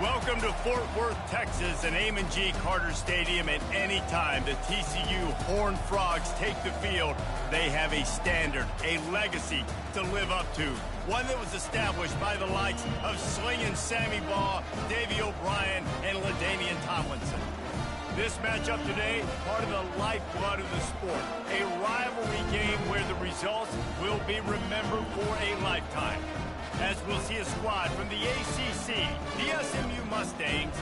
Welcome to Fort Worth, Texas, and Amon G. Carter Stadium. At any time the TCU Horned Frogs take the field, they have a standard, a legacy to live up to. One that was established by the likes of Slingin' Sammy Baugh, Davey O'Brien, and LaDainian Tomlinson. This matchup today, part of the lifeblood of the sport. A rivalry game where the results will be remembered for a lifetime. As we'll see a squad from the ACC, the SMU Mustangs,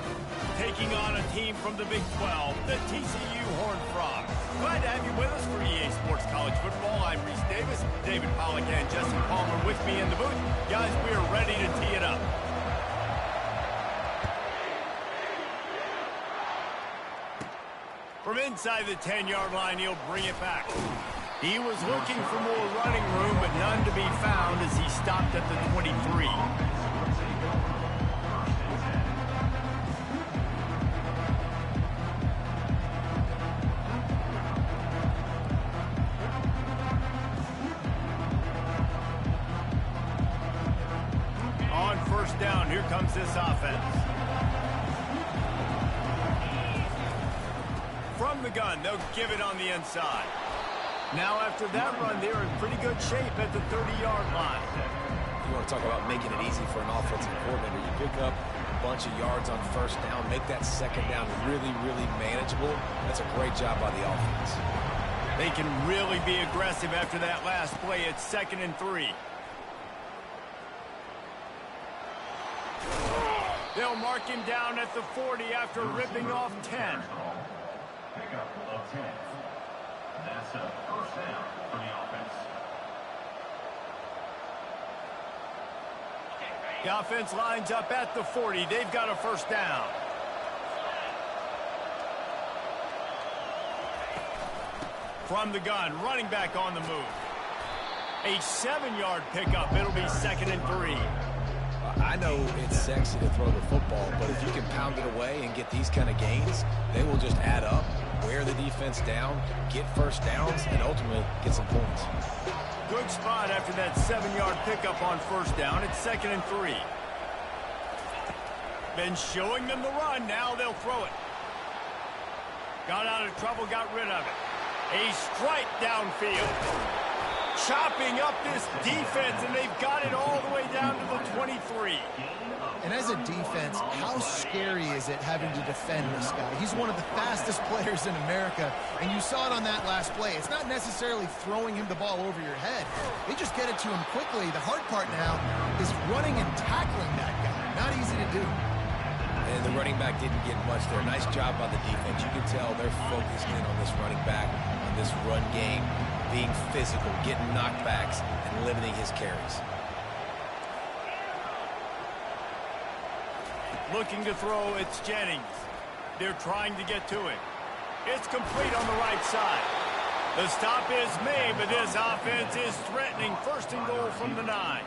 taking on a team from the Big 12, the TCU Horned Frogs. Glad to have you with us for EA Sports College Football. I'm Reese Davis, David Pollack and Jesse Palmer with me in the booth. Guys, we are ready to tee it up. From inside the 10-yard line, he'll bring it back. He was looking for more running room, but none to be found as he stopped at the 23. On first down, here comes this offense. From the gun, they'll give it on the inside. Now, after that run, they're in pretty good shape at the 30-yard line. You want to talk about making it easy for an offensive coordinator. You pick up a bunch of yards on first down, make that second down really, really manageable. That's a great job by the offense. They can really be aggressive after that last play. It's 2nd and 3. They'll mark him down at the 40 after ripping off 10. Pickup of 10. That's a first down for the offense. The offense lines up at the 40. They've got a first down. From the gun, running back on the move. A 7-yard pickup. It'll be 2nd and 3. I know it's sexy to throw the football, but if you can pound it away and get these kind of gains, they will just add up, wear the defense down, get first downs, and ultimately get some points. Good spot after that 7-yard pickup on first down. It's 2nd and 3. Been showing them the run. Now they'll throw it. Got out of trouble, got rid of it. A strike downfield. Chopping up this defense, and they've got it all the way down to the 23. And as a defense, how scary is it having to defend this guy? He's one of the fastest players in America, and you saw it on that last play. It's not necessarily throwing him the ball over your head. They just get it to him quickly. The hard part now is running and tackling that guy. Not easy to do. And the running back didn't get much there. Nice job by the defense. You can tell they're focused in on this running back, on this run game, being physical, getting knockbacks, and limiting his carries. Looking to throw, it's Jennings. They're trying to get to it. It's complete on the right side. The stop is made, but this offense is threatening. 1st and goal from the 9.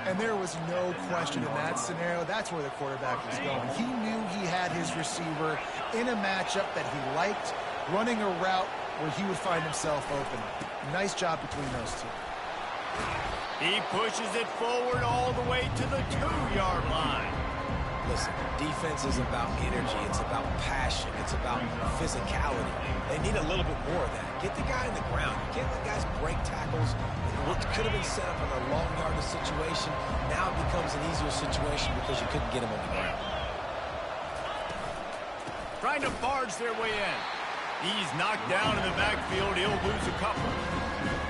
And there was no question in that scenario. That's where the quarterback was going. He knew he had his receiver in a matchup that he liked, running a route where he would find himself open. Nice job between those two. He pushes it forward all the way to the 2-yard line. Listen, defense is about energy. It's about passion. It's about physicality. They need a little bit more of that. Get the guy in the ground. You can't let guys break tackles. What could have been set up in a long yardage situation, now it becomes an easier situation because you couldn't get him on the ground. Trying to barge their way in. He's knocked down in the backfield. He'll lose a couple.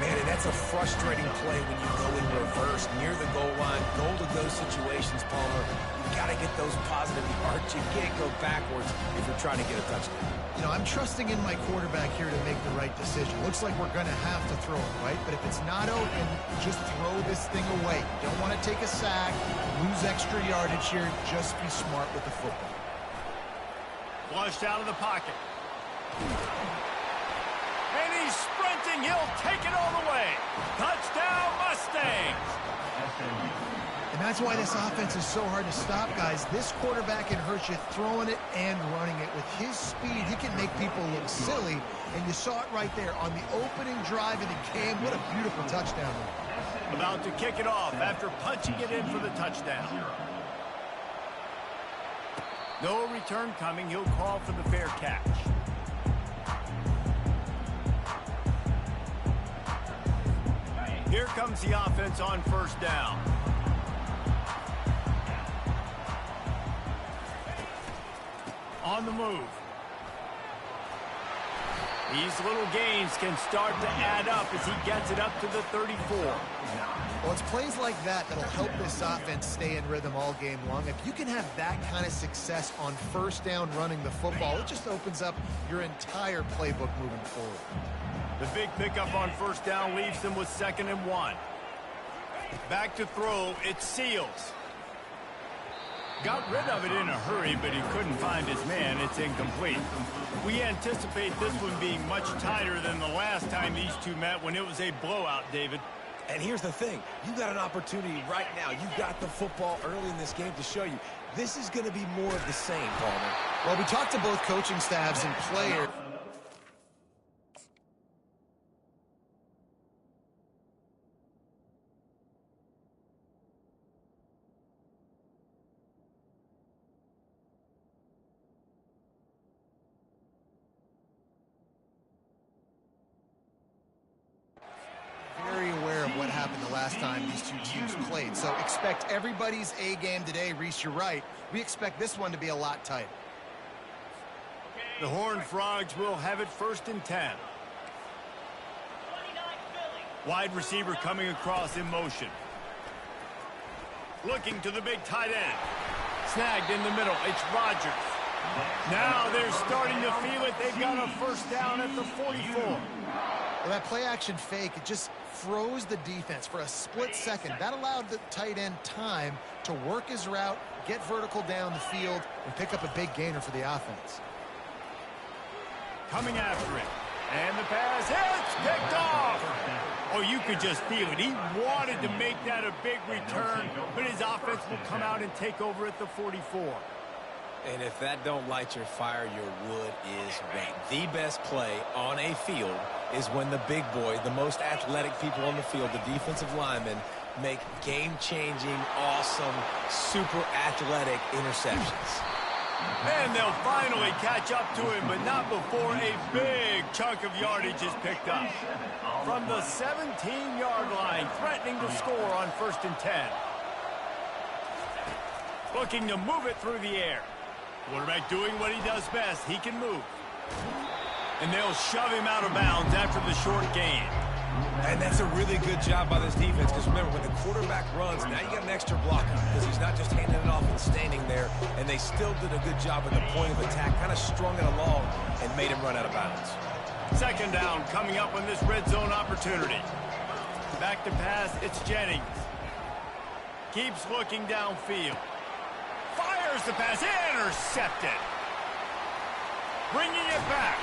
Man, and that's a frustrating play when you go in reverse near the goal line. Goal-to-go situations, Palmer. You've got to get those positive yards. You can't go backwards if you're trying to get a touchdown. You know, I'm trusting in my quarterback here to make the right decision. Looks like we're going to have to throw it, right? But if it's not open, just throw this thing away. Don't want to take a sack, lose extra yardage here. Just be smart with the football. Flushed out of the pocket. And he's sprinting. He'll take it all the way. Touchdown, Mustangs. And that's why this offense is so hard to stop, guys. This quarterback can hurt you throwing it and running it. With his speed, he can make people look silly. And you saw it right there on the opening drive of the game. What a beautiful touchdown. About to kick it off after punching it in for the touchdown. No return coming. He'll call for the fair catch. Here comes the offense on first down. On the move. These little gains can start to add up as he gets it up to the 34. Well, it's plays like that that'll help this offense stay in rhythm all game long. If you can have that kind of success on first down running the football, it just opens up your entire playbook moving forward. The big pickup on first down leaves them with 2nd and 1. Back to throw, it's Seals. Got rid of it in a hurry, but he couldn't find his man. It's incomplete. We anticipate this one being much tighter than the last time these two met when it was a blowout, David. And here's the thing. You got an opportunity right now. You got the football early in this game to show you. This is going to be more of the same, Palmer. Well, we talked to both coaching staffs and players. Very aware of what happened the last time these two teams played. So expect everybody's A game today. Reese, you're right. We expect this one to be a lot tighter. The Horned Frogs will have it 1st and 10. Wide receiver coming across in motion. Looking to the big tight end. Snagged in the middle. It's Rodgers. Now they're starting to feel it. They've got a first down at the 44. Well, that play-action fake, it just froze the defense for a split second. That allowed the tight end time to work his route, get vertical down the field, and pick up a big gainer for the offense. Coming after it. And the pass hits, picked off. Oh, you could just feel it. He wanted to make that a big return, but his offense will come out and take over at the 44. And if that don't light your fire, your wood is wet. The best play on a field is when the big boy, the most athletic people on the field, the defensive linemen, make game-changing, awesome, super athletic interceptions. And they'll finally catch up to him, but not before a big chunk of yardage is picked up. From the 17-yard line, threatening to score on 1st and 10. Looking to move it through the air. Quarterback doing what he does best. He can move. And they'll shove him out of bounds after the short gain. And that's a really good job by this defense, because remember, when the quarterback runs, now you got an extra blocker, because he's not just handing it off and standing there, and they still did a good job at the point of attack, kind of strung it along and made him run out of bounds. 2nd down coming up on this red zone opportunity. Back to pass, it's Jennings. Keeps looking downfield. Fires the pass, intercepted. Bringing it back.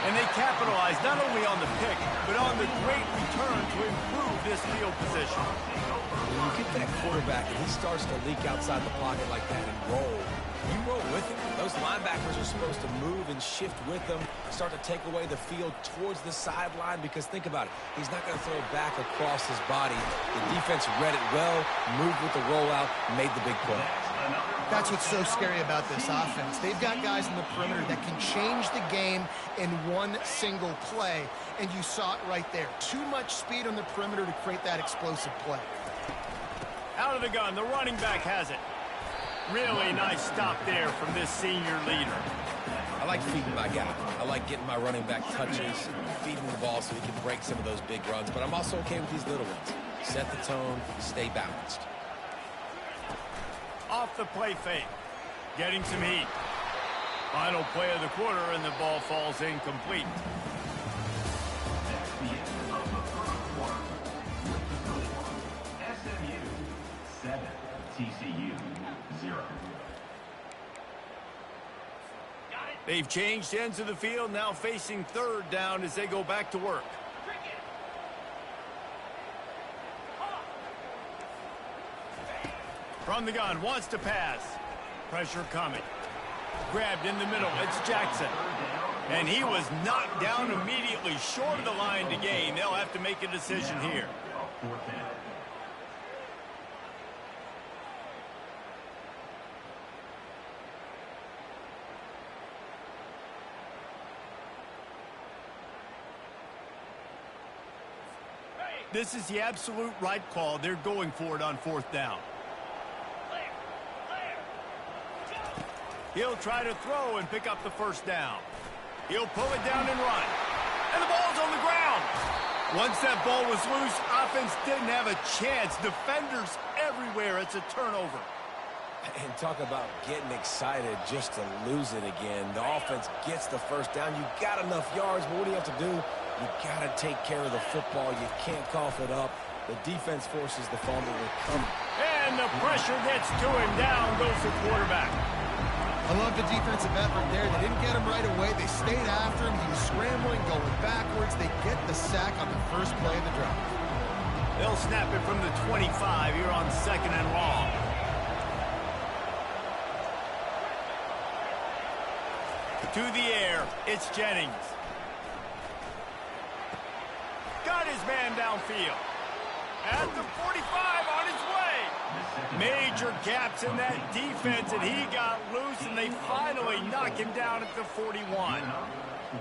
And they capitalize not only on the pick, but on the great return to improve this field position. When you get that quarterback and he starts to leak outside the pocket like that and roll, you roll with him. Those linebackers are supposed to move and shift with them, start to take away the field towards the sideline, because think about it, he's not going to throw back across his body. The defense read it well, moved with the rollout, made the big play. That's what's so scary about this offense. They've got guys in the perimeter that can change the game in one single play, and you saw it right there. Too much speed on the perimeter to create that explosive play. Out of the gun, the running back has it. Really nice stop there from this senior leader. I like feeding my guy. I like getting my running back touches, feeding the ball so he can break some of those big runs, but I'm also okay with these little ones. Set the tone, stay balanced. Off the play fake. Getting some heat. Final play of the quarter, and the ball falls incomplete. That's the end of the first quarter. SMU 7, TCU 0. They've changed ends of the field, now facing 3rd down as they go back to work. From the gun, wants to pass. Pressure coming. Grabbed in the middle, it's Jackson. And he was knocked down immediately, short of the line to gain. They'll have to make a decision here. This is the absolute right call. They're going for it on 4th down. He'll try to throw and pick up the 1st down. He'll pull it down and run. And the ball's on the ground. Once that ball was loose, offense didn't have a chance. Defenders everywhere. It's a turnover. And talk about getting excited just to lose it again. The offense gets the 1st down. You got enough yards, but what do you have to do? You got to take care of the football. You can't cough it up. The defense forces the fumble to come. And the pressure gets to him. Down goes the quarterback. I love the defensive effort there. They didn't get him right away. They stayed after him. He was scrambling, going backwards. They get the sack on the first play of the drive. They'll snap it from the 25 here on 2nd and long. To the air, it's Jennings. Got his man downfield. At the 45, on his way. Major gaps in that defense, and he got loose, and they finally knock him down at the 41.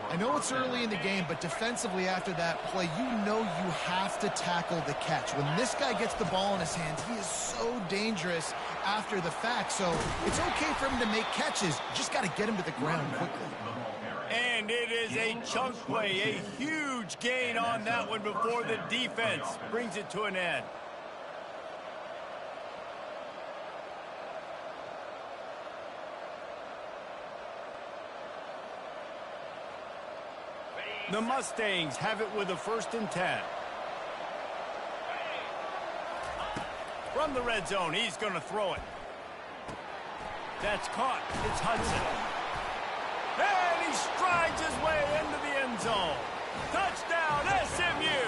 I know it's early in the game, but defensively after that play, you know you have to tackle the catch. When this guy gets the ball in his hands, he is so dangerous after the fact. So it's okay for him to make catches. You just got to get him to the ground quickly. And it is a chunk play, a huge gain on that one before the defense brings it to an end. The Mustangs have it with a 1st and 10. From the red zone, he's going to throw it. That's caught. It's Hudson. And he strides his way into the end zone. Touchdown, SMU!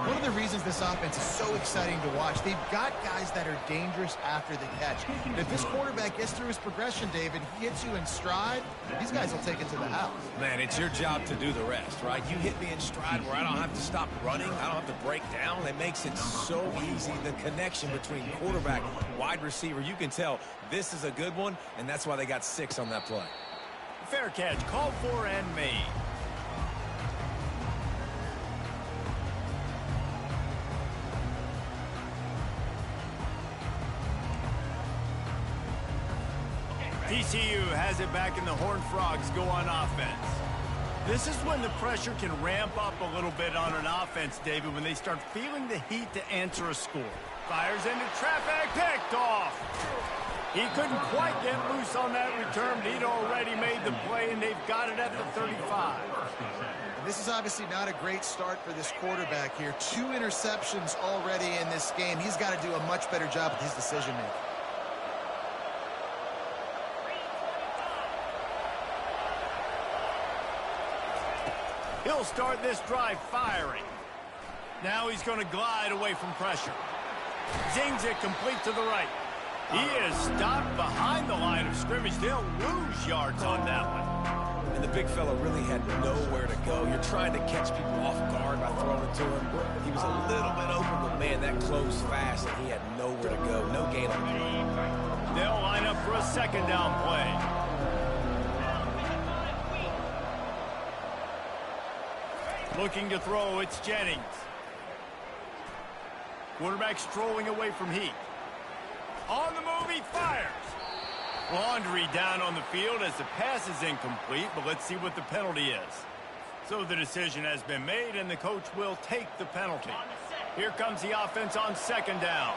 One of the reasons this offense is so exciting to watch, they've got guys that are dangerous after the catch. And if this quarterback gets through his progression, David, he hits you in stride, these guys will take it to the house. Man, it's your job to do the rest, right? You hit me in stride where I don't have to stop running. I don't have to break down. It makes it so easy. The connection between quarterback, wide receiver, you can tell this is a good one, and that's why they got 6 on that play. Fair catch, called for and made. TCU has it back, and the Horned Frogs go on offense. This is when the pressure can ramp up a little bit on an offense, David, when they start feeling the heat to answer a score. Fires into traffic, picked off. He couldn't quite get loose on that return, but he'd already made the play, and they've got it at the 35. This is obviously not a great start for this quarterback here. 2 interceptions already in this game. He's got to do a much better job with his decision-making. He'll start this drive firing. Now he's going to glide away from pressure. Zings it complete to the right. He is stopped behind the line of scrimmage. They'll lose yards on that one. And the big fella really had nowhere to go. You're trying to catch people off guard by throwing it to him. He was a little bit open, but man, that closed fast, and he had nowhere to go. No gain on it. They'll line up for a 2nd down play. Looking to throw, it's Jennings. Quarterback strolling away from Heath. On the move, he fires. Laundry down on the field as the pass is incomplete, but let's see what the penalty is. So the decision has been made, and the coach will take the penalty. Here comes the offense on 2nd down.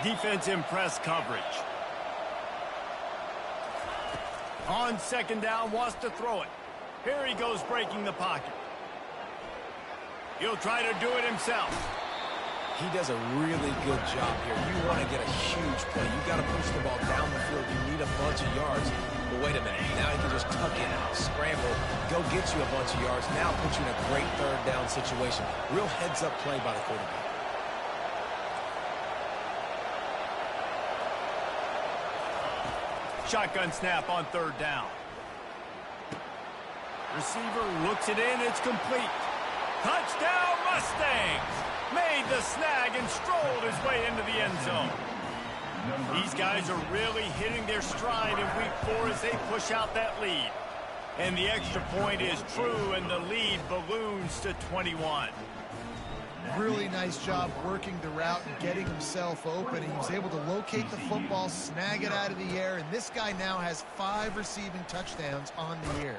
Defense in press coverage. On 2nd down, wants to throw it. Here he goes, breaking the pocket. He'll try to do it himself. He does a really good job here. You want to get a huge play. You got to push the ball down the field. You need a bunch of yards. But wait a minute. Now he can just tuck in, scramble, go get you a bunch of yards. Now put you in a great 3rd down situation. Real heads-up play by the quarterback. Shotgun snap on 3rd down. Receiver looks it in. It's complete. Touchdown, Mustangs! Made the snag and strolled his way into the end zone. These guys are really hitting their stride in week 4 as they push out that lead. And the extra point is true, and the lead balloons to 21. Really nice job working the route and getting himself open. He was able to locate the football, snag it out of the air, and this guy now has 5 receiving touchdowns on the year.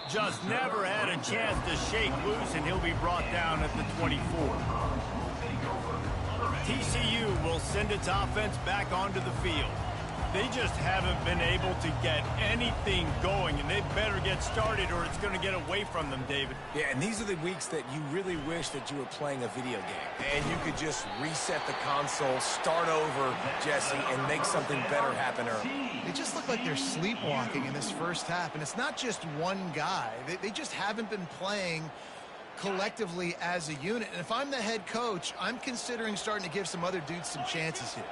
Just never had a chance to shake loose, and he'll be brought down at the 24. TCU will send its offense back onto the field. They just haven't been able to get anything going, and they better get started or it's going to get away from them, David. Yeah, and these are the weeks that you really wish that you were playing a video game and you could just reset the console, start over, Jesse, and make something better happen early. They just look like they're sleepwalking in this first half, and it's not just one guy. They just haven't been playing collectively as a unit. And if I'm the head coach, I'm considering starting to give some other dudes some chances here.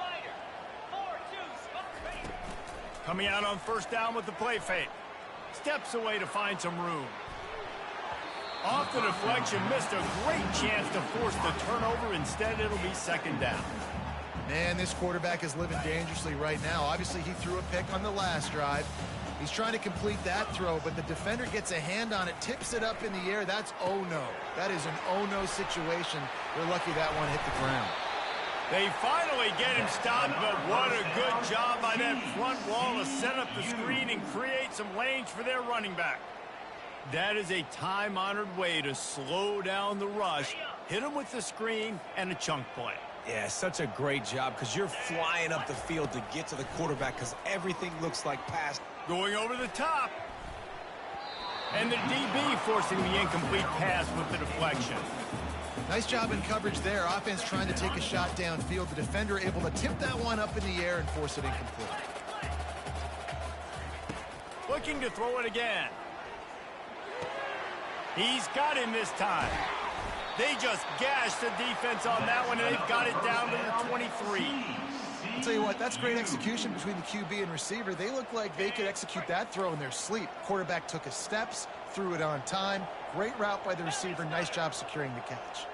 Coming out on first down with the play fake. Steps away to find some room. Off the deflection, missed a great chance to force the turnover. Instead, it'll be second down. Man, this quarterback is living dangerously right now. Obviously, he threw a pick on the last drive. He's trying to complete that throw, but the defender gets a hand on it, tips it up in the air. That's oh-no. That is an oh-no situation. They're lucky that one hit the ground. They finally get him stopped, but what a good job by that front wall to set up the screen and create some lanes for their running back. That is a time-honored way to slow down the rush, hit him with the screen, and a chunk play. Yeah, such a great job because you're flying up the field to get to the quarterback because everything looks like pass. Going over the top. And the DB forcing the incomplete pass with the deflection. Nice job in coverage there. Offense trying to take a shot downfield. The defender able to tip that one up in the air and force it incomplete. Looking to throw it again. He's got him this time. They just gashed the defense on that one, and they've got it down to the 23. I'll tell you what, that's great execution between the QB and receiver. They look like they could execute that throw in their sleep. Quarterback took his steps, threw it on time. Great route by the receiver. Nice job securing the catch.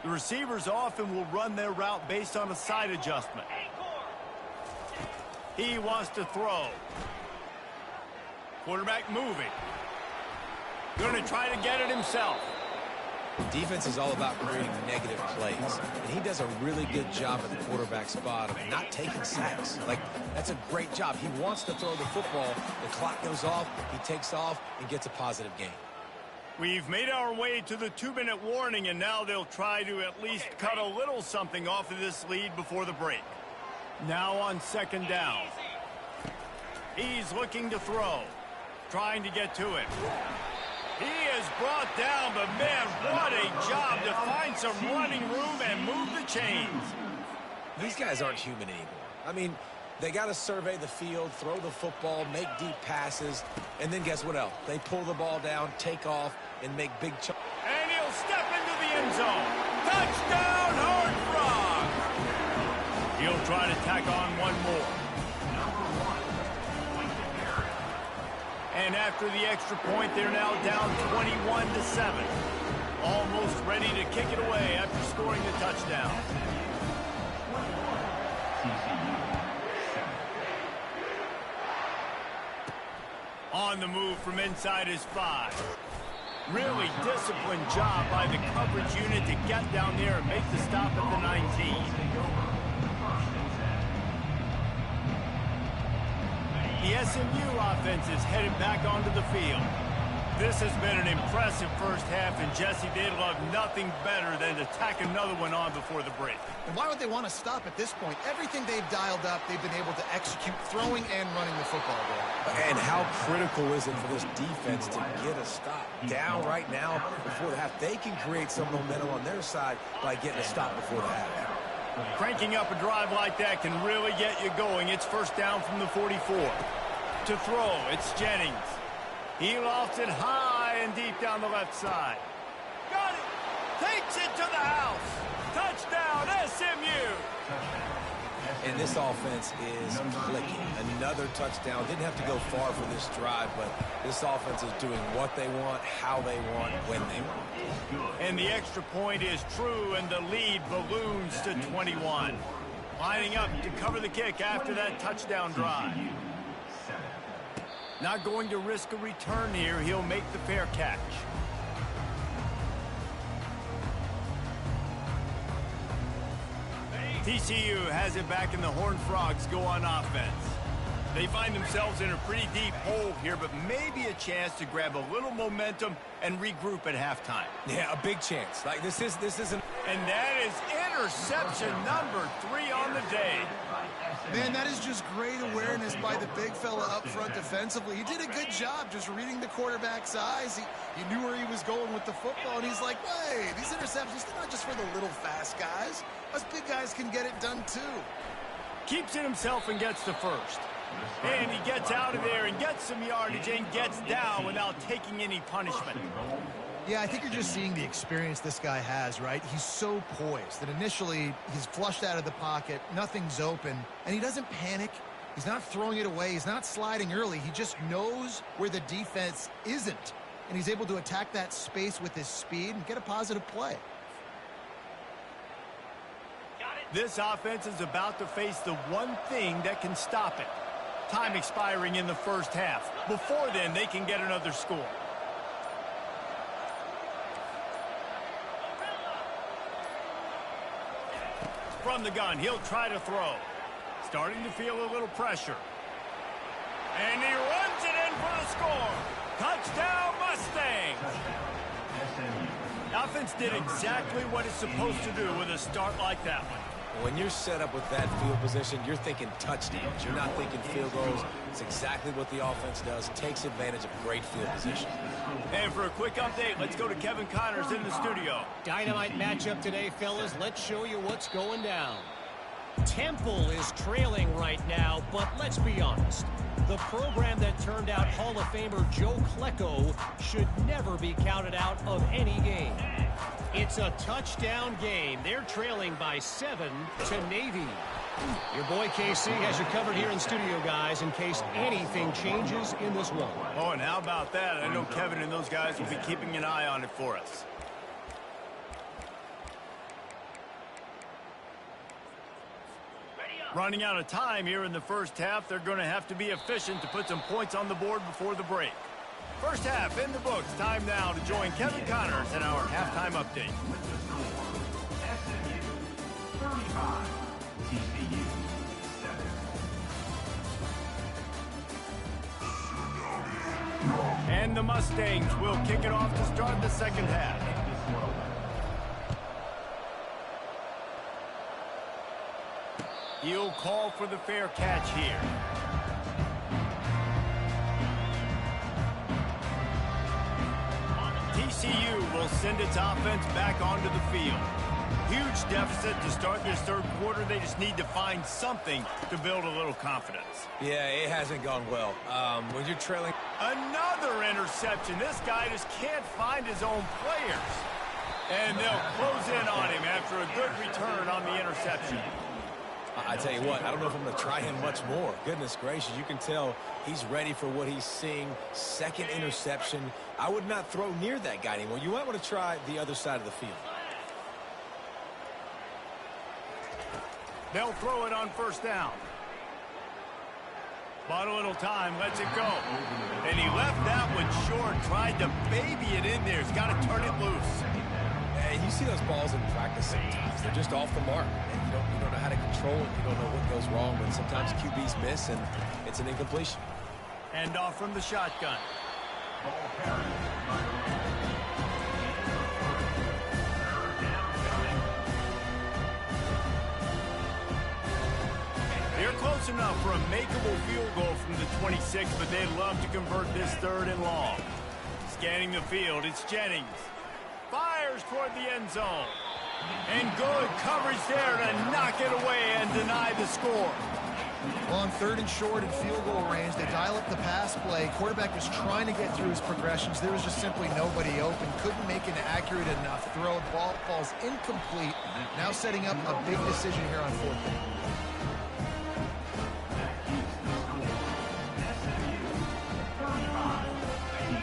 The receivers often will run their route based on a side adjustment. He wants to throw. Quarterback moving. Going to try to get it himself. Defense is all about creating negative plays, and he does a really good job at the quarterback spot of not taking sacks. Like, that's a great job. He wants to throw the football. The clock goes off, he takes off, and gets a positive gain. We've made our way to the 2-minute warning, and now they'll try to at least cut a little something off of this lead before the break. Now on second down. He's looking to throw, trying to get to it. He is brought down, but man, what a job to find some running room and move the chains. These guys aren't human anymore. I mean, they got to survey the field, throw the football, make deep passes, and then guess what else? They pull the ball down, take off, and make big chunks. And he'll step into the end zone. Touchdown, Horned Frogs! He'll try to tack on one more. And after the extra point, they're now down 21-7. Almost ready to kick it away after scoring the touchdown. On the move from inside his 5. Really disciplined job by the coverage unit to get down there and make the stop at the 19. The SMU offense is headed back onto the field. This has been an impressive first half, and Jesse, they'd love nothing better than to tack another one on before the break. And why would they want to stop at this point? Everything they've dialed up, they've been able to execute throwing and running the football ball. And how critical is it for this defense to get a stop? Down right now before the half. They can create some momentum on their side by getting a stop before the half. Cranking up a drive like that can really get you going. It's first down from the 44. To throw, it's Jennings. He lofts it high and deep down the left side. Got it! Takes it to the house! Touchdown, SMU! And this offense is clicking. Another touchdown. Didn't have to go far for this drive, but this offense is doing what they want, how they want, when they want. And the extra point is true, and the lead balloons to 21. Lining up to cover the kick after that touchdown drive. Not going to risk a return here. He'll make the fair catch. TCU has it back, and the Horned Frogs go on offense. They find themselves in a pretty deep hole here, but maybe a chance to grab a little momentum and regroup at halftime. Yeah, a big chance. Like this isn't. And that is interception number 3 on the day. Man, that is just great awareness by the big fella up front defensively. He did a good job just reading the quarterback's eyes. He knew where he was going with the football, and he's like, wait, these interceptions, they're not just for the little fast guys. Us big guys can get it done too. Keeps it himself and gets the first. And he gets out of there and gets some yardage and gets down without taking any punishment. Yeah, I think you're just seeing the experience this guy has, right? He's so poised that initially he's flushed out of the pocket, nothing's open, and he doesn't panic. He's not throwing it away. He's not sliding early. He just knows where the defense isn't, and he's able to attack that space with his speed and get a positive play. This offense is about to face the one thing that can stop it. Time expiring in the first half. Before then, they can get another score. From the gun, he'll try to throw. Starting to feel a little pressure. And he runs it in for the score. Touchdown, Mustangs! Offense did exactly what it's supposed to do with a start like that one. When you're set up with that field position, you're thinking touchdowns. You're not thinking field goals. It's exactly what the offense does. Takes advantage of great field position. And for a quick update, let's go to Kevin Connors in the studio. Dynamite matchup today, fellas. Let's show you what's going down. Temple is trailing right now, but let's be honest. The program that turned out Hall of Famer Joe Klecko should never be counted out of any game. It's a touchdown game. They're trailing by 7 to Navy. Your boy KC has you covered here in studio, guys, in case anything changes in this one. Oh, and how about that? I know Kevin and those guys will be keeping an eye on it for us. Running out of time here in the first half. They're going to have to be efficient to put some points on the board before the break. First half in the books. Time now to join Kevin Connors in our halftime update. SMU 35, TCU 7. And the Mustangs will kick it off to start the second half. He'll call for the fair catch here. TCU will send its offense back onto the field. Huge deficit to start this third quarter. They just need to find something to build a little confidence. Yeah, it hasn't gone well. When you're trailing... Another interception. This guy just can't find his own players. And they'll close in on him after a good return on the interception. I tell you what, I don't know if I'm going to try him much more. Goodness gracious, you can tell he's ready for what he's seeing. Second interception. I would not throw near that guy anymore. You might want to try the other side of the field. They'll throw it on first down. Bought a little time, lets it go. And he left that one short, tried to baby it in there. He's got to turn it loose. And you see those balls in practice sometimes. They're just off the mark. And you don't know how to control it. You don't know what goes wrong. But sometimes QBs miss, and it's an incompletion. And off from the shotgun. They're close enough for a makeable field goal from the 26, but they'd love to convert this third and long. Scanning the field, it's Jennings. Fires toward the end zone. And good coverage there to knock it away and deny the score. Well, on third and short and field goal range, they dial up the pass play. Quarterback was trying to get through his progressions. There was just simply nobody open. Couldn't make an accurate enough throw. Ball falls incomplete. Now setting up a big decision here on fourth down.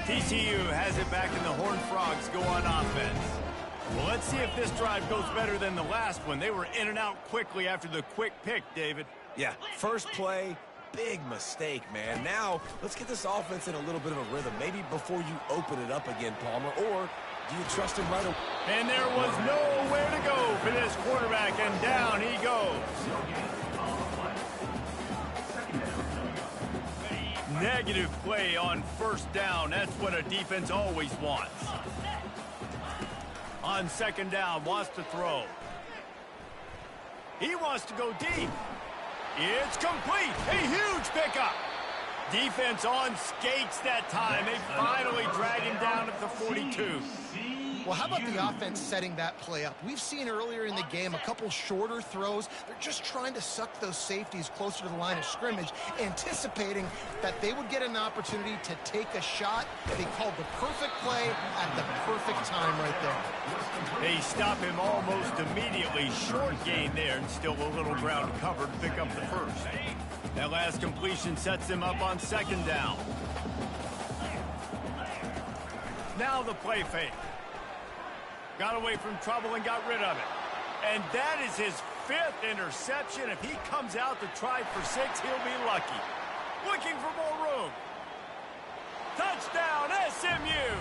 TCU has it back, and the Horned Frogs go on offense. Well, let's see if this drive goes better than the last one. They were in and out quickly after the quick pick, David. Yeah, first play, big mistake, man. Now, let's get this offense in a little bit of a rhythm. Maybe before you open it up again, Palmer, or do you trust him right away? And there was nowhere to go for this quarterback, and down he goes. Negative play on first down. That's what a defense always wants. On second down, wants to throw. He wants to go deep. It's complete. A huge pickup. Defense on skates that time. They finally drag him down at the 42. Well, how about the offense setting that play up? We've seen earlier in the game a couple shorter throws. They're just trying to suck those safeties closer to the line of scrimmage, anticipating that they would get an opportunity to take a shot. They called the perfect play at the perfect time right there. They stop him almost immediately. Short gain there, and still a little ground covered to pick up the first. That last completion sets him up on second down. Now the play fake. Got away from trouble and got rid of it. And that is his 5th interception. If he comes out to try for 6, he'll be lucky. Looking for more room. Touchdown, SMU!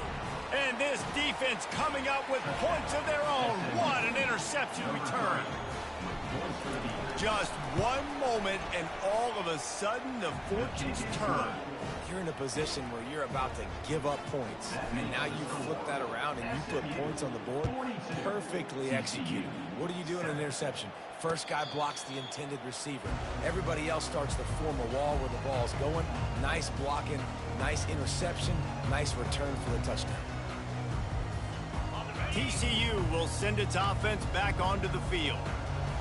And this defense coming up with points of their own. What an interception return. Just one moment, and all of a sudden, the fortunes turn. You're in a position where you're about to give up points, and now you flip that around and you put points on the board. Perfectly executed. What do you do in an interception? First guy blocks the intended receiver. Everybody else starts to form a wall where the ball's going. Nice blocking, nice interception, nice return for the touchdown. TCU will send its offense back onto the field.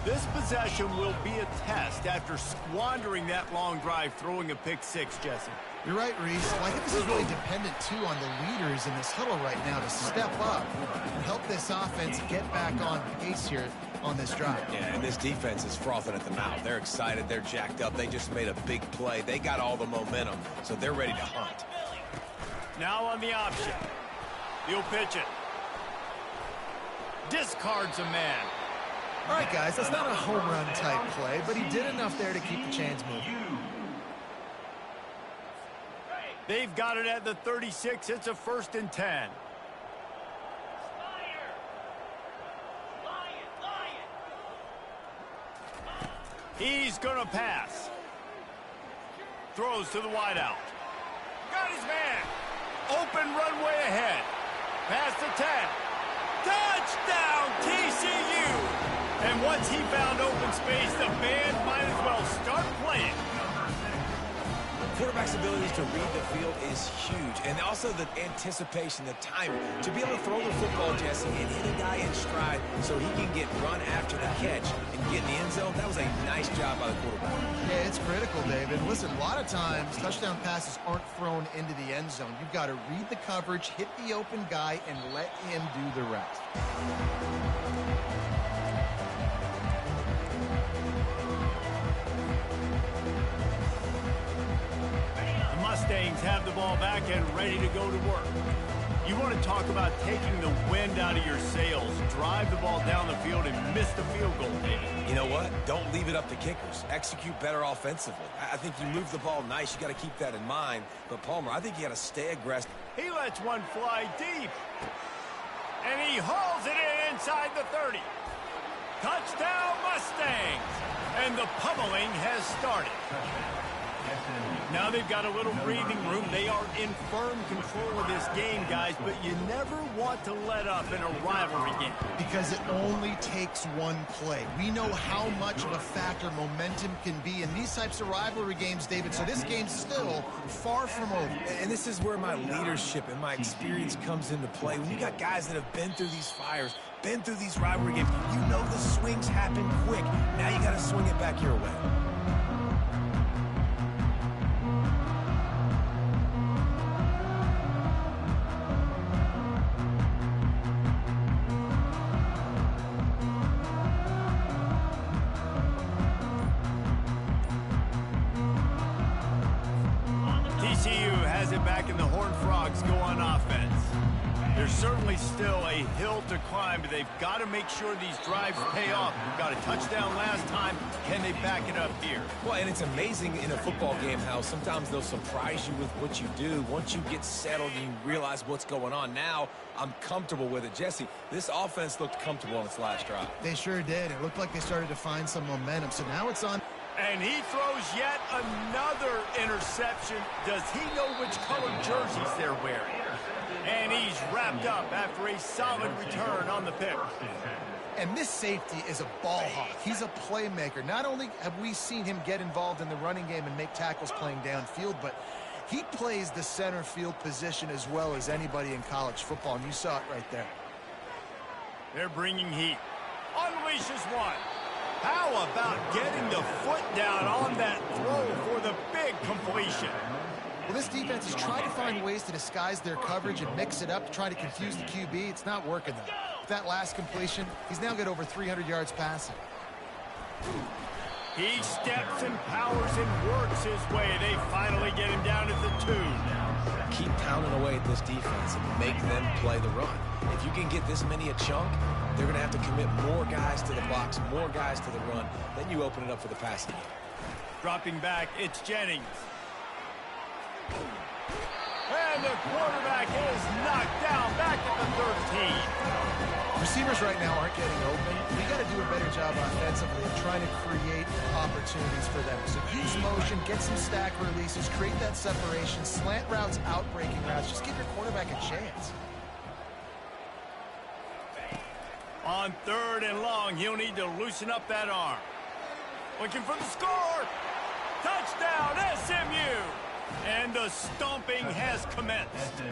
This possession will be a test after squandering that long drive, throwing a pick 6, Jesse. You're right, Reese. Well, I think this is really dependent, too, on the leaders in this huddle right now to step up and help this offense get back on pace here on this drive. Yeah, and this defense is frothing at the mouth. They're excited. They're jacked up. They just made a big play. They got all the momentum, so they're ready to hunt. Now on the option. He'll pitch it. Discards a man. All right, guys, that's not a home run type play, but he did enough there to keep the chains moving. They've got it at the 36. It's a 1st and 10. He's going to pass. Throws to the wideout. Got his man. Open runway ahead. Past the 10. Touchdown, TCU! And once he found open space, the band might as well start playing. Quarterback's abilities to read the field is huge, and also the anticipation, the timing, to be able to throw the football, Jesse, and hit a guy in stride so he can get run after the catch and get in the end zone. That was a nice job by the quarterback. Yeah, it's critical, David. Listen, a lot of times touchdown passes aren't thrown into the end zone. You've got to read the coverage, hit the open guy, and let him do the rest. Mustangs have the ball back and ready to go to work. You want to talk about taking the wind out of your sails. Drive the ball down the field and miss the field goal, David. You know what? Don't leave it up to kickers. Execute better offensively. I think you move the ball nice. You got to keep that in mind. But, Palmer, I think you got to stay aggressive. He lets one fly deep. And he hauls it in inside the 30. Touchdown, Mustangs! And the pummeling has started. Now they've got a little breathing room. They are in firm control of this game, guys, but you never want to let up in a rivalry game. Because it only takes one play. We know how much of a factor momentum can be in these types of rivalry games, David, so this game's still far from over. And this is where my leadership and my experience comes into play. When you got guys that have been through these fires, been through these rivalry games, you know the swings happen quick. Now you got to swing it back your way. There's certainly still a hill to climb, but they've got to make sure these drives pay off. We got a touchdown last time. Can they back it up here? Well, and it's amazing in a football game how sometimes they'll surprise you with what you do. Once you get settled and you realize what's going on, now I'm comfortable with it. Jesse, this offense looked comfortable on its last drive. They sure did. It looked like they started to find some momentum. So now it's on. And he throws yet another interception. Does he know which color jerseys they're wearing? And he's wrapped up after a solid return on the pick. And this safety is a ball hawk. He's a playmaker. Not only have we seen him get involved in the running game and make tackles playing downfield, but he plays the center field position as well as anybody in college football, and you saw it right there. They're bringing heat. Unleashes one. How about getting the foot down on that throw for the big completion? Well, this defense is trying to find ways to disguise their coverage and mix it up to try to confuse the QB. It's not working, though. With that last completion, he's now got over 300 yards passing. He steps and powers and works his way. They finally get him down at the 2. Keep pounding away at this defense and make them play the run. If you can get this many a chunk, they're going to have to commit more guys to the box, more guys to the run. Then you open it up for the passing game. Dropping back, it's Jennings. And the quarterback is knocked down back at the 13. Receivers right now aren't getting open. We got to do a better job offensively of trying to create opportunities for them. So use motion, get some stack releases, create that separation, slant routes, out-breaking routes. Just give your quarterback a chance. On 3rd and long, he'll need to loosen up that arm. Looking for the score. Touchdown, SMU. And the stomping has commenced.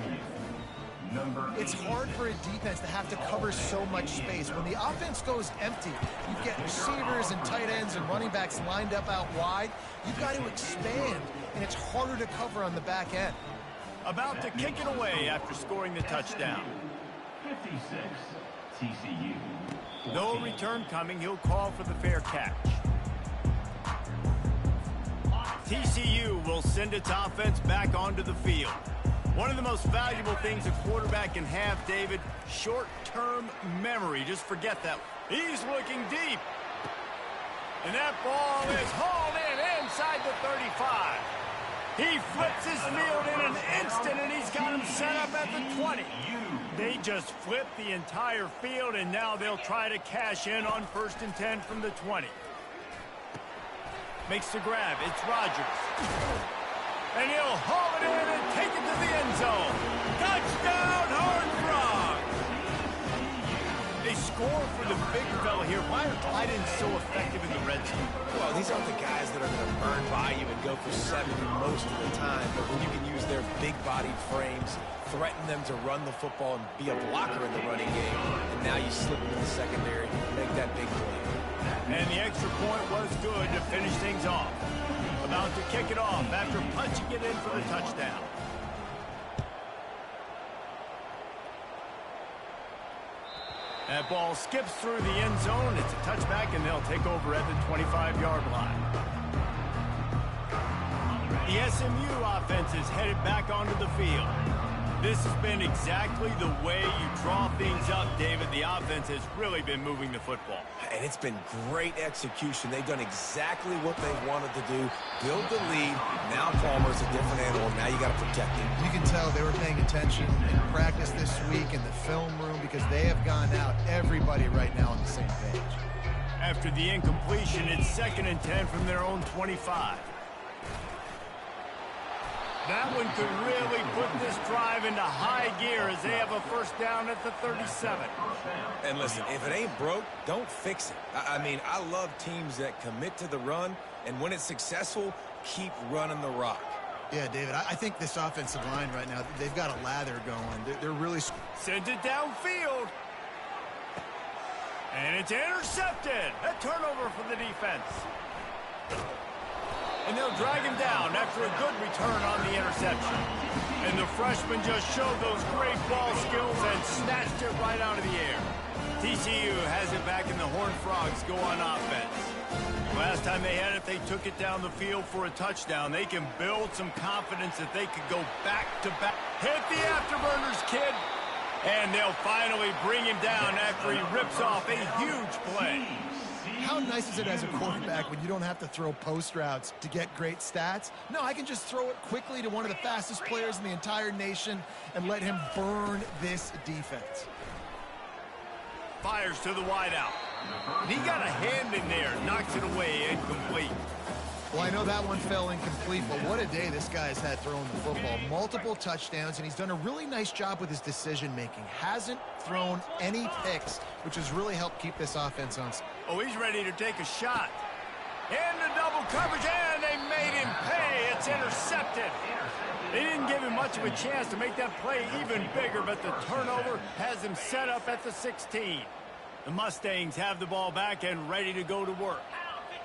It's hard for a defense to have to cover so much space. When the offense goes empty, you get receivers and tight ends and running backs lined up out wide. You've got to expand, and it's harder to cover on the back end. About to kick it away after scoring the touchdown. 56, TCU. No return coming. He'll call for the fair catch. TCU will send its offense back onto the field. One of the most valuable things a quarterback can have, David, short-term memory. Just forget that. He's looking deep. And that ball is hauled in inside the 35. He flips his field in an instant, and he's got him set up at the 20. They just flipped the entire field, and now they'll try to cash in on 1st and 10 from the 20. Makes the grab. It's Rodgers. And he'll haul it in and take it to the end zone. Touchdown, Horned Frogs! They score for the big fella here. Why are tight ends so effective in the red zone? Well, these aren't the guys that are going to burn by you and go for 70 most of the time, but when you can use their big-bodied frames, threaten them to run the football and be a blocker in the running game, and now you slip into the secondary, make that big play. And the extra point was good to finish things off. About to kick it off after punching it in for the touchdown. That ball skips through the end zone. It's a touchback, and they'll take over at the 25-yard line. The SMU offense is headed back onto the field. This has been exactly the way you draw things up, David. The offense has really been moving the football. And it's been great execution. They've done exactly what they wanted to do. Build the lead. Now Palmer's a different animal. Now you got to protect him. You can tell they were paying attention in practice this week in the film room because they have gone out, everybody right now on the same page. After the incompletion, it's 2nd and 10 from their own 25. That one could really put this drive into high gear as they have a 1st down at the 37. And listen, if it ain't broke, don't fix it. I mean, I love teams that commit to the run, and when it's successful, keep running the rock. Yeah, David, I think this offensive line right now, they've got a lather going. They're really... Sends it downfield. And it's intercepted. A turnover for the defense. And they'll drag him down after a good return on the interception. And the freshman just showed those great ball skills and snatched it right out of the air. TCU has it back in the Horned Frogs go on offense. Last time they had it, they took it down the field for a touchdown. They can build some confidence that they could go back-to-back. Hit the afterburners, kid. And they'll finally bring him down after he rips off a huge play. How nice is it as a quarterback when you don't have to throw post routes to get great stats? No, I can just throw it quickly to one of the fastest players in the entire nation and let him burn this defense. Fires to the wideout. He got a hand in there, knocks it away, incomplete. Well, I know that one fell incomplete, but what a day this guy's had throwing the football. Multiple touchdowns, and he's done a really nice job with his decision-making. Hasn't thrown any picks, which has really helped keep this offense on. Oh, he's ready to take a shot. And the double coverage, and they made him pay. It's intercepted. They didn't give him much of a chance to make that play even bigger, but the turnover has him set up at the 16. The Mustangs have the ball back and ready to go to work.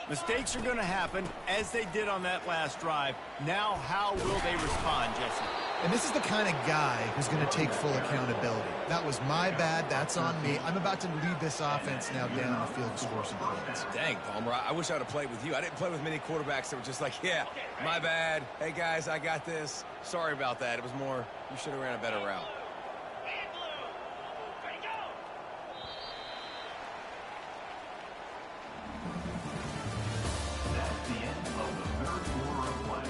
Mistakes are going to happen, as they did on that last drive. Now, how will they respond, Jesse? And this is the kind of guy who's going to take full accountability. That was my bad. That's on me. I'm about to lead this offense now down the field to score some points. Dang, Palmer, I wish I would have played with you. I didn't play with many quarterbacks that were just like, yeah, my bad. Hey, guys, I got this. Sorry about that. It was more, you should have ran a better route. That's the end of the third quarter of play.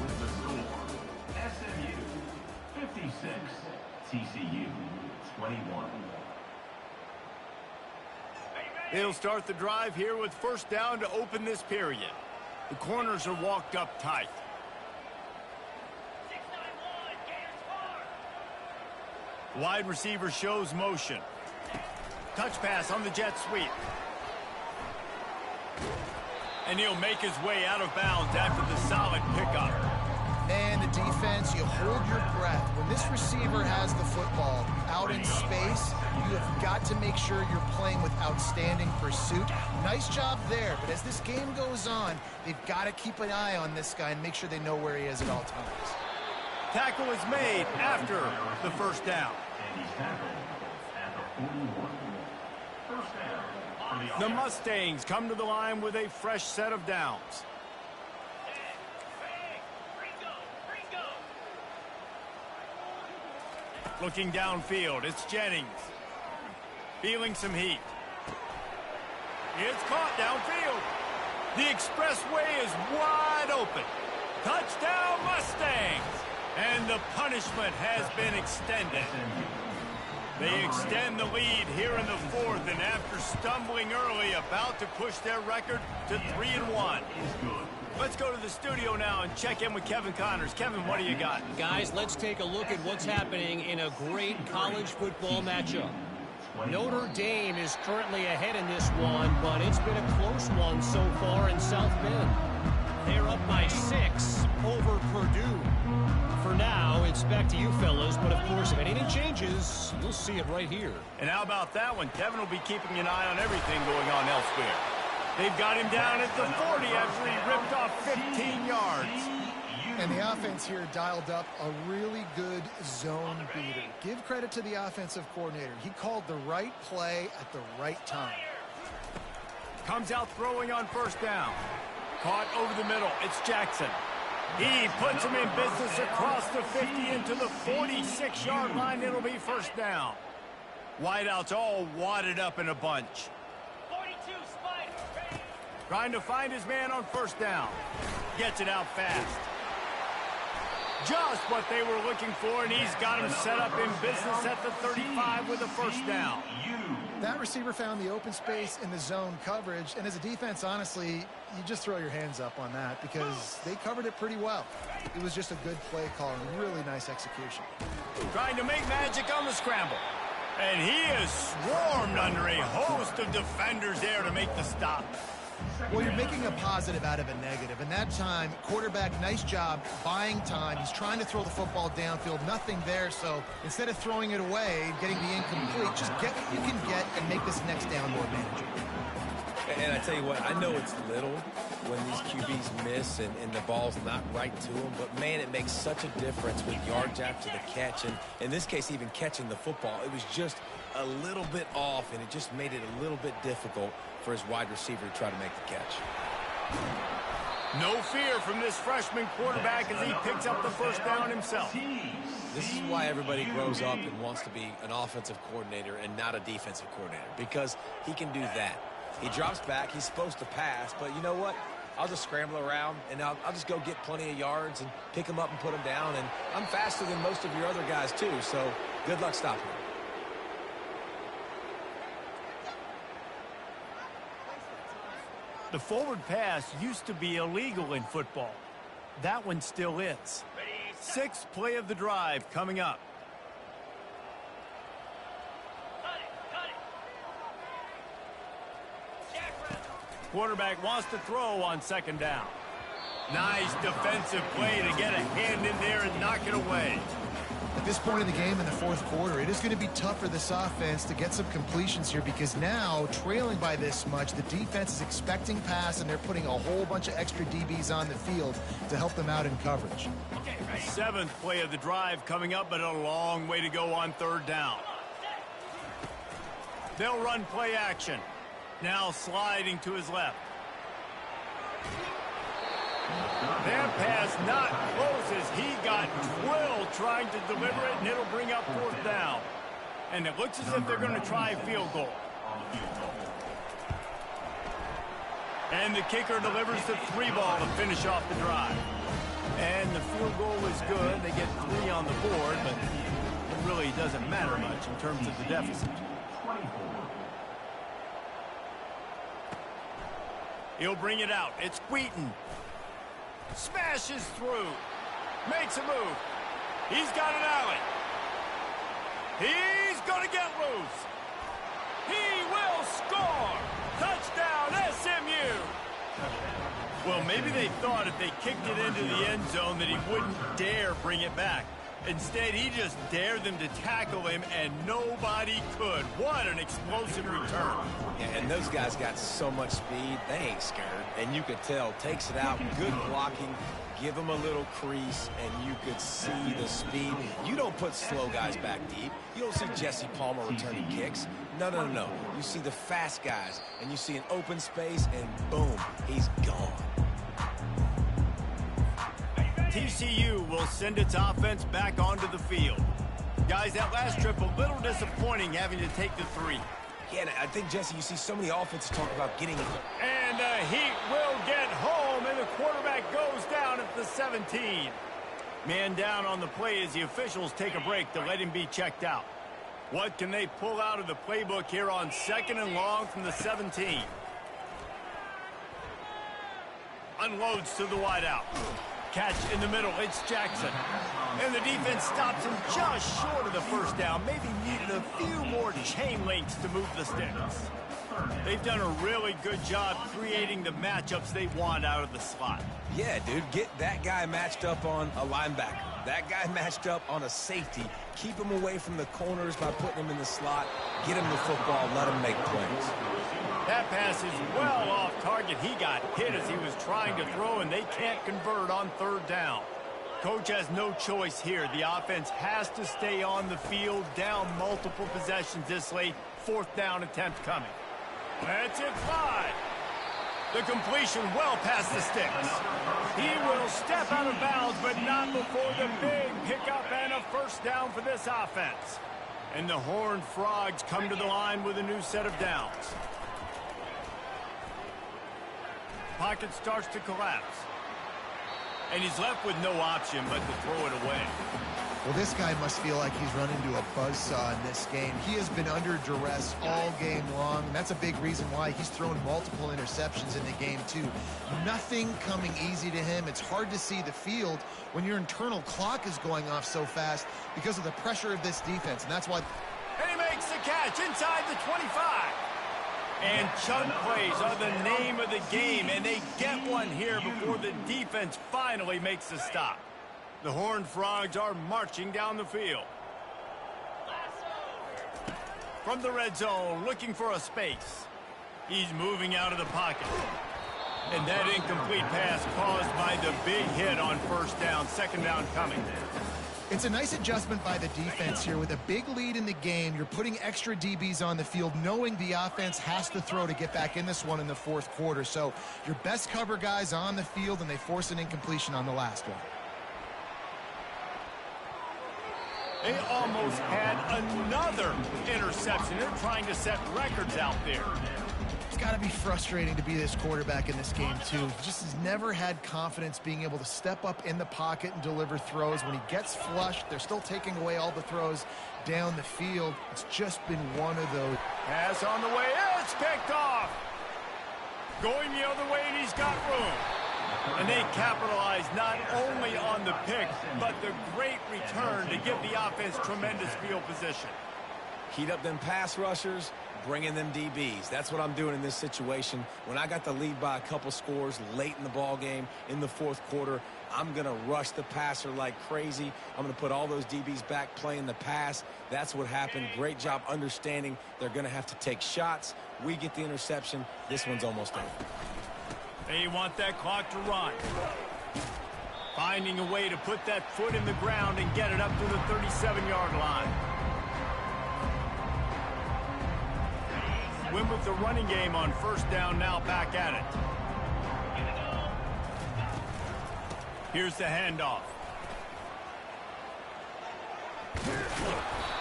With the score, SMU 56, TCU 21. They'll start the drive here with first down to open this period. The corners are walked up tight. Wide receiver shows motion. Touch pass on the jet sweep. And he'll make his way out of bounds after the solid pickup. Man, the defense, you hold your breath. When this receiver has the football out in space, you have got to make sure you're playing with outstanding pursuit. Nice job there, but as this game goes on, they've got to keep an eye on this guy and make sure they know where he is at all times. Tackle is made after the first down. And he's tackled at the 41. First down for The Mustangs come to the line with a fresh set of downs. Looking downfield, it's Jennings. Feeling some heat. It's caught downfield. The expressway is wide open. Touchdown Mustangs! And the punishment has been extended. They extend the lead here in the fourth, and after stumbling early, about to push their record to 3-1. Let's go to the studio now and check in with Kevin Connors. Kevin, what do you got? Guys, let's take a look at what's happening in a great college football matchup. Notre Dame is currently ahead in this one, but it's been a close one so far in South Bend. They're up by 6 over Purdue. For now, it's back to you fellas, but of course, if anything changes, you'll see it right here. And how about that one? Kevin will be keeping an eye on everything going on elsewhere. They've got him down at the 40 after he ripped off 15 yards. And the offense here dialed up a really good zone beater. Give credit to the offensive coordinator. He called the right play at the right time. Comes out throwing on first down. Caught over the middle. It's Jackson. He puts him in business across the 50 into the 46-yard line. It'll be first down. Wideouts all wadded up in a bunch. 42 Spider. Trying to find his man on first down. Gets it out fast. Just what they were looking for, and he's got him set up in business at the 35 with a first down. That receiver found the open space in the zone coverage, and as a defense, honestly, you just throw your hands up on that because they covered it pretty well. It was just a good play call and really nice execution. Trying to make magic on the scramble. And he is swarmed under a host of defenders there to make the stop. Well, you're making a positive out of a negative. And that time, quarterback, nice job buying time. He's trying to throw the football downfield. Nothing there. So instead of throwing it away, getting the incomplete, just get what you can get and make this next down more manageable. And I tell you what, I know it's little when these QBs miss and the ball's not right to them, but man, it makes such a difference with yards after the catch. And in this case, even catching the football, it was just a little bit off, and it just made it a little bit difficult for his wide receiver to try to make the catch. No fear from this freshman quarterback as he picks up the first down himself. This is why everybody grows up and wants to be an offensive coordinator and not a defensive coordinator, because he can do that. He drops back. He's supposed to pass, but you know what? I'll just scramble around, and I'll just go get plenty of yards and pick them up and put them down, and I'm faster than most of your other guys too, so good luck stopping him. The forward pass used to be illegal in football. That one still is. Sixth play of the drive coming up. Quarterback wants to throw on second down. Nice defensive play to get a hand in there and knock it away. At this point in the game in the fourth quarter, it is going to be tough for this offense to get some completions here because now, trailing by this much, the defense is expecting pass, and they're putting a whole bunch of extra DBs on the field to help them out in coverage. Seventh play of the drive coming up, but a long way to go on third down. They'll run play action. Now sliding to his left. That pass not close as he got drilled trying to deliver it, and it'll bring up fourth down. And it looks as if they're going to try a field goal. And the kicker delivers the 3-ball to finish off the drive. And the field goal is good. They get 3 on the board, but it really doesn't matter much in terms of the deficit. He'll bring it out. It's Wheaton. Smashes through. Makes a move. He's got an alley. He's going to get loose. He will score. Touchdown, SMU. Well, maybe they thought if they kicked it into the end zone that he wouldn't dare bring it back. Instead, he just dared them to tackle him, and nobody could. What an explosive return. Yeah, and those guys got so much speed, they ain't scared. And you could tell, takes it out, good blocking, give him a little crease, and you could see the speed. You don't put slow guys back deep. You don't see Jesse Palmer returning kicks. No, no, no, no. You see the fast guys, and you see an open space, and boom, he's gone. TCU will send its offense back onto the field. Guys, that last trip a little disappointing having to take the 3. Yeah, I think, Jesse, you see so many offenses talk about getting it. And the Heat will get home, and the quarterback goes down at the 17. Man down on the play as the officials take a break to let him be checked out. What can they pull out of the playbook here on 2nd and long from the 17? Unloads to the wideout. Catch in the middle, it's Jackson. And the defense stops him just short of the first down. Maybe needed a few more chain links to move the sticks. They've done a really good job creating the matchups they want out of the slot. Yeah, dude, get that guy matched up on a linebacker. That guy matched up on a safety. Keep him away from the corners by putting him in the slot. Get him the football, let him make plays. That pass is well off target. He got hit as he was trying to throw, and they can't convert on third down. Coach has no choice here. The offense has to stay on the field, down multiple possessions this late. Fourth down attempt coming. That's it, 5. The completion well past the sticks. He will step out of bounds, but not before the big pickup and a first down for this offense. And the Horned Frogs come to the line with a new set of downs. Pocket starts to collapse. And he's left with no option but to throw it away. Well, this guy must feel like he's run into a buzzsaw in this game. He has been under duress all game long, and that's a big reason why he's thrown multiple interceptions in the game, too. Nothing coming easy to him. It's hard to see the field when your internal clock is going off so fast because of the pressure of this defense, and that's why... And he makes the catch inside the 25. And chunk plays are the name of the game, and they get one here before the defense finally makes the stop. The Horned Frogs are marching down the field. From the red zone, looking for a space. He's moving out of the pocket. And that incomplete pass caused by the big hit on first down. Second down coming. It's a nice adjustment by the defense here. With a big lead in the game, you're putting extra DBs on the field, knowing the offense has to throw to get back in this one in the fourth quarter. So your best cover guys on the field, and they force an incompletion on the last one. They almost had another interception. They're trying to set records out there. It's got to be frustrating to be this quarterback in this game, too. He just has never had confidence being able to step up in the pocket and deliver throws. When he gets flushed, they're still taking away all the throws down the field. It's just been one of those. Pass on the way. It's picked off. Going the other way, and he's got room. And they capitalize not only on the pick, but the great return to give the offense tremendous field position. Heat up them pass rushers, bring in them DBs. That's what I'm doing in this situation. When I got the lead by a couple scores late in the ball game, in the fourth quarter, I'm going to rush the passer like crazy. I'm going to put all those DBs back playing the pass. That's what happened. Great job understanding they're going to have to take shots. We get the interception. This one's almost over. They want that clock to run. Finding a way to put that foot in the ground and get it up to the 37-yard line. Win with the running game on first down, now back at it. Here's the handoff.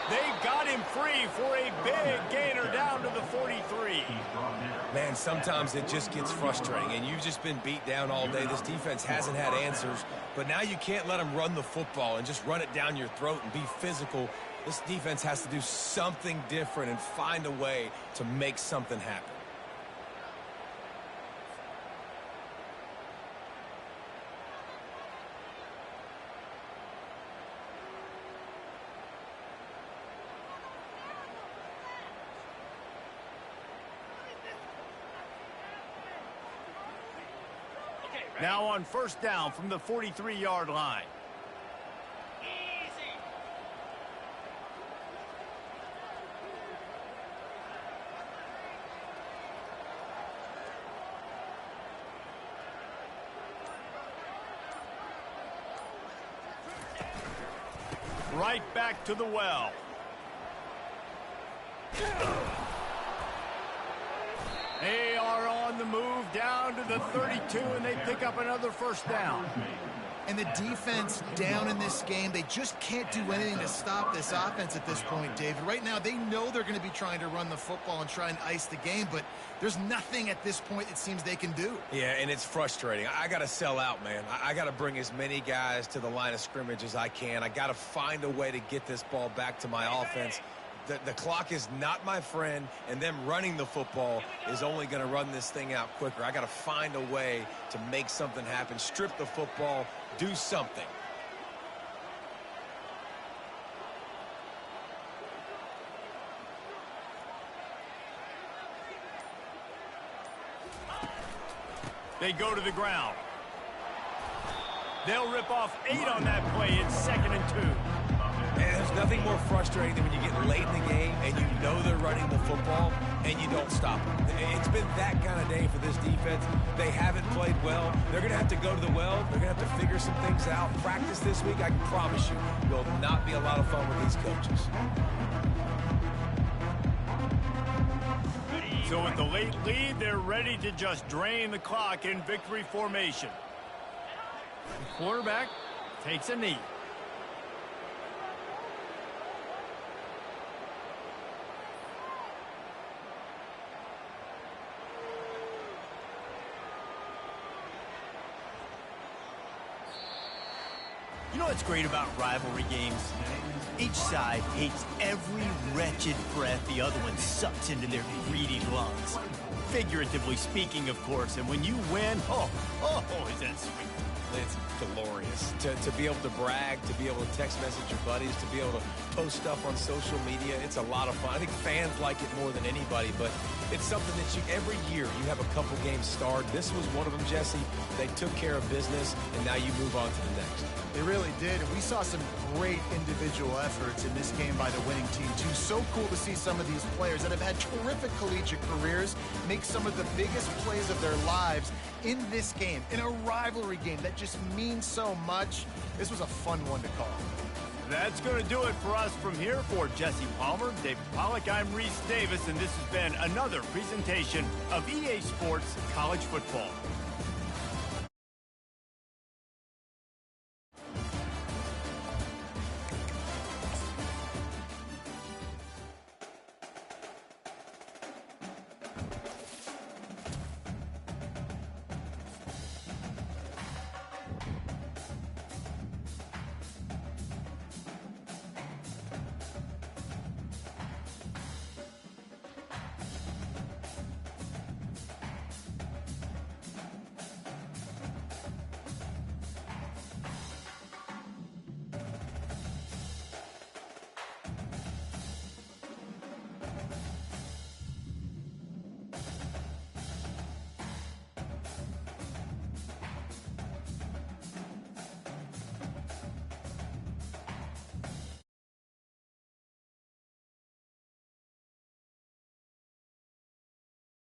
They got him free for a big gainer down to the 43. Man, sometimes it just gets frustrating, and you've just been beat down all day. This defense hasn't had answers, but now you can't let them run the football and just run it down your throat and be physical. This defense has to do something different and find a way to make something happen. Now on first down from the 43-yard line. Right back to the well. They are on the move down to the 32, and they pick up another first down. And the defense down in this game, they just can't do anything to stop this offense at this point, David. Right now, they know they're going to be trying to run the football and try and ice the game, but there's nothing at this point it seems they can do. Yeah, and it's frustrating. I got to sell out, man. I got to bring as many guys to the line of scrimmage as I can. I got to find a way to get this ball back to my offense. The clock is not my friend, and them running the football is only going to run this thing out quicker. I got to find a way to make something happen, strip the football, do something. They go to the ground. They'll rip off 8 on that play. It's 2nd and 2. Man, there's nothing more frustrating than when you get late in the game and you know they're running the football and you don't stop them. It's been that kind of day for this defense. They haven't played well. They're going to have to go to the well. They're going to have to figure some things out. Practice this week, I can promise you, will not be a lot of fun with these coaches. So with the late lead, they're ready to just drain the clock in victory formation. The quarterback takes a knee. You know what's great about rivalry games? Each side hates every wretched breath the other one sucks into their greedy lungs. Figuratively speaking, of course, and when you win, oh, is that sweet. It's glorious to be able to brag, to be able to text message your buddies, to be able to post stuff on social media. It's a lot of fun. I think fans like it more than anybody, but it's something that every year you have a couple games starred. This was one of them, Jesse. They took care of business, and now you move on to the next. They really did, and we saw some great individual efforts in this game by the winning team, too. So cool to see some of these players that have had terrific collegiate careers make some of the biggest plays of their lives in this game, in a rivalry game that just means so much. This was a fun one to call. That's going to do it for us from here. For Jesse Palmer, David Pollack, I'm Reese Davis, and this has been another presentation of EA Sports College Football.